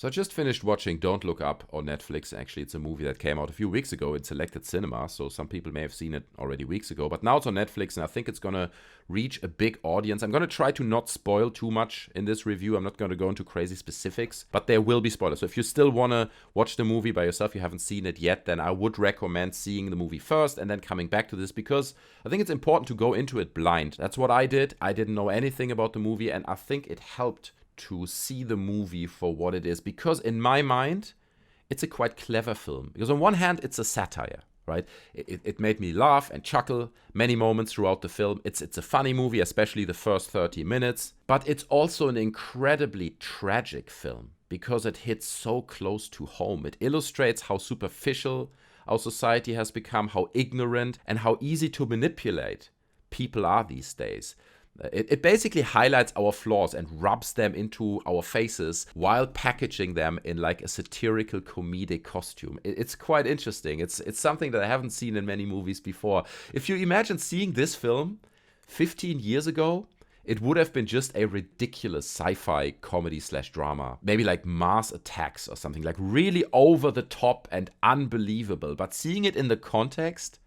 So I just finished watching Don't Look Up on Netflix. Actually, it's a movie that came out a few weeks ago in selected cinemas, so some people may have seen it already weeks ago. But now it's on Netflix, and I think it's going to reach a big audience. I'm going to try to not spoil too much in this review. I'm not going to go into crazy specifics, but there will be spoilers. So if you still want to watch the movie by yourself, you haven't seen it yet, then I would recommend seeing the movie first and then coming back to this, because I think it's important to go into it blind. That's what I did. I didn't know anything about the movie, and I think it helped to see the movie for what it is, because in my mind it's a quite clever film, because on one hand it's a satire, right? It made me laugh and chuckle many moments throughout the film. It's a funny movie, especially the first 30 minutes, but it's also an incredibly tragic film because it hits so close to home. It illustrates how superficial our society has become, how ignorant and how easy to manipulate people are these days. It basically highlights our flaws and rubs them into our faces while packaging them in like a satirical comedic costume. It's quite interesting. It's something that I haven't seen in many movies before. If you imagine seeing this film 15 years ago, it would have been just a ridiculous sci-fi comedy/drama. Maybe like Mars Attacks or something, like really over the top and unbelievable. But seeing it in the context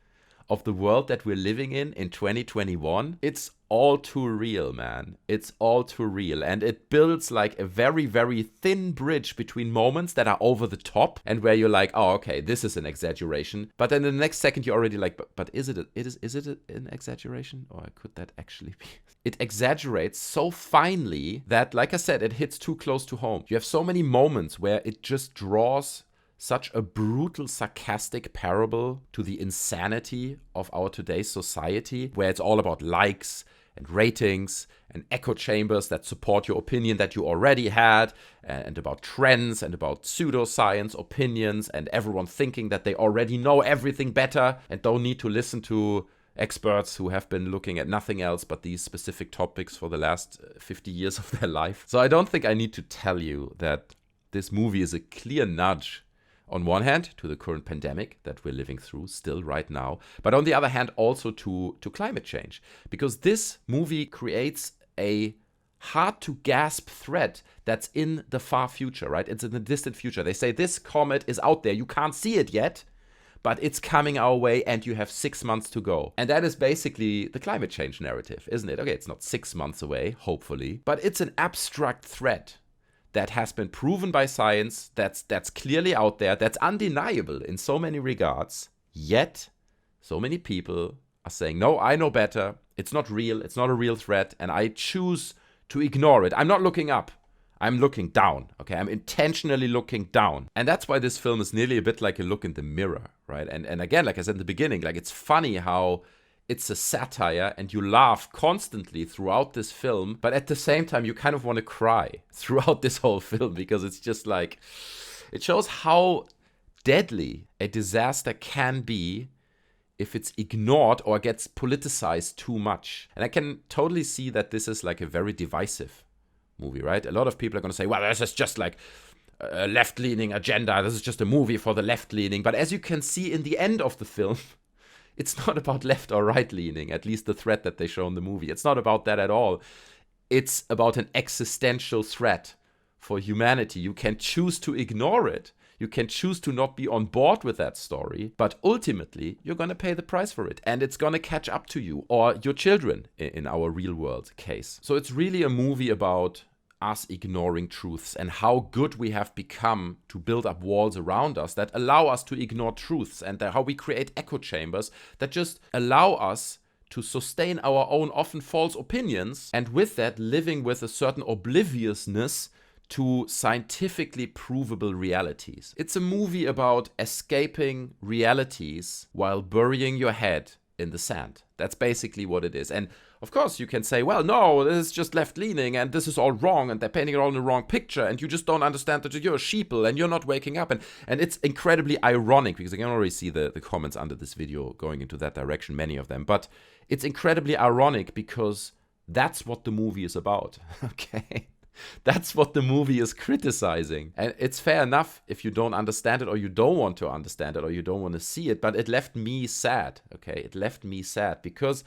of the world that we're living in 2021, it's all too real, man. It's all too real. And it builds like a very, very thin bridge between moments that are over the top and where you're like, oh, okay, this is an exaggeration. But then the next second you're already like, but is it an exaggeration? Or could that actually be? It exaggerates so finely that, like I said, it hits too close to home. You have so many moments where it just draws such a brutal, sarcastic parable to the insanity of our today's society, where it's all about likes and ratings and echo chambers that support your opinion that you already had, and about trends and about pseudoscience opinions and everyone thinking that they already know everything better and don't need to listen to experts who have been looking at nothing else but these specific topics for the last 50 years of their life. So I don't think I need to tell you that this movie is a clear nudge, on one hand, to the current pandemic that we're living through still right now, but on the other hand, also to climate change. Because this movie creates a hard-to-grasp threat that's in the far future, right? It's in the distant future. They say this comet is out there. You can't see it yet, but it's coming our way and you have 6 months to go. And that is basically the climate change narrative, isn't it? Okay, it's not 6 months away, hopefully, but it's an abstract threat that has been proven by science, that's clearly out there, that's undeniable in so many regards. Yet, so many people are saying, no, I know better, it's not real, it's not a real threat, and I choose to ignore it. I'm not looking up, I'm looking down, okay? I'm intentionally looking down. And that's why this film is nearly a bit like a look in the mirror, right? And again, like I said in the beginning, like it's funny how it's a satire and you laugh constantly throughout this film, but at the same time you kind of want to cry throughout this whole film, because it's just like, it shows how deadly a disaster can be if it's ignored or gets politicized too much. And I can totally see that this is like a very divisive movie, right? A lot of people are going to say, well, this is just like a left-leaning agenda, this is just a movie for the left-leaning. But as you can see in the end of the film, it's not about left or right leaning, at least the threat that they show in the movie. It's not about that at all. It's about an existential threat for humanity. You can choose to ignore it. You can choose to not be on board with that story, but ultimately you're going to pay the price for it, and it's going to catch up to you or your children in our real world case. So it's really a movie about us ignoring truths and how good we have become to build up walls around us that allow us to ignore truths, and how we create echo chambers that just allow us to sustain our own often false opinions, and with that living with a certain obliviousness to scientifically provable realities. It's a movie about escaping realities while burying your head in the sand. That's basically what it is. And of course you can say, well, no, this is just left-leaning and this is all wrong and they're painting it all in the wrong picture and you just don't understand that you're a sheeple and you're not waking up. And it's incredibly ironic, because I can already see the comments under this video going into that direction, many of them. But it's incredibly ironic because that's what the movie is about, okay? That's what the movie is criticizing. And it's fair enough if you don't understand it or you don't want to understand it or you don't want to see it, but it left me sad, okay? It left me sad because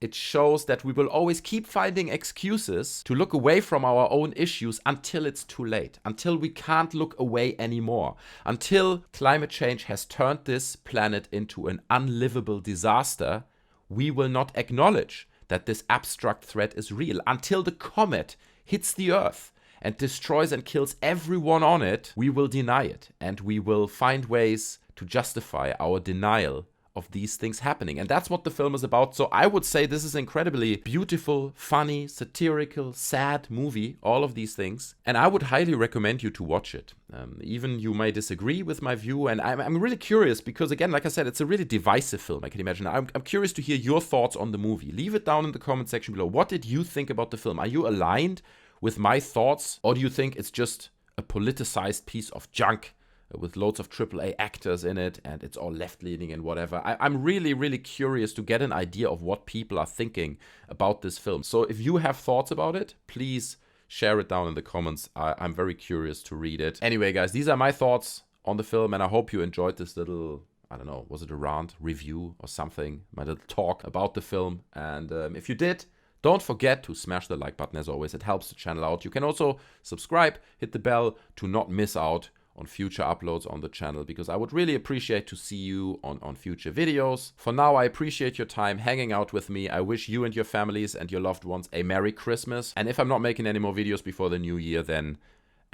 it shows that we will always keep finding excuses to look away from our own issues until it's too late, until we can't look away anymore, until climate change has turned this planet into an unlivable disaster. We will not acknowledge that this abstract threat is real until the comet hits the Earth and destroys and kills everyone on it. We will deny it, and we will find ways to justify our denial of these things happening. And that's what the film is about. So I would say this is an incredibly beautiful, funny, satirical, sad movie, all of these things. And I would highly recommend you to watch it. Even you may disagree with my view. And I'm really curious because, again, like I said, it's a really divisive film, I can imagine. I'm curious to hear your thoughts on the movie. Leave it down in the comment section below. What did you think about the film? Are you aligned with my thoughts? Or do you think it's just a politicized piece of junk with loads of AAA actors in it, and it's all left-leaning and whatever? I'm really, really curious to get an idea of what people are thinking about this film. So if you have thoughts about it, please share it down in the comments. I'm very curious to read it. Anyway, guys, these are my thoughts on the film, and I hope you enjoyed this little, I don't know, was it a rant, review or something? My little talk about the film. And if you did, don't forget to smash the like button as always. It helps the channel out. You can also subscribe, hit the bell to not miss out on future uploads on the channel, because I would really appreciate to see you on future videos. For now, I appreciate your time hanging out with me. I wish you and your families and your loved ones a Merry Christmas. And if I'm not making any more videos before the new year, then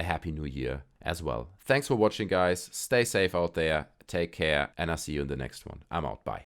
a Happy New Year as well. Thanks for watching, guys. Stay safe out there. Take care, and I'll see you in the next one. I'm out. Bye.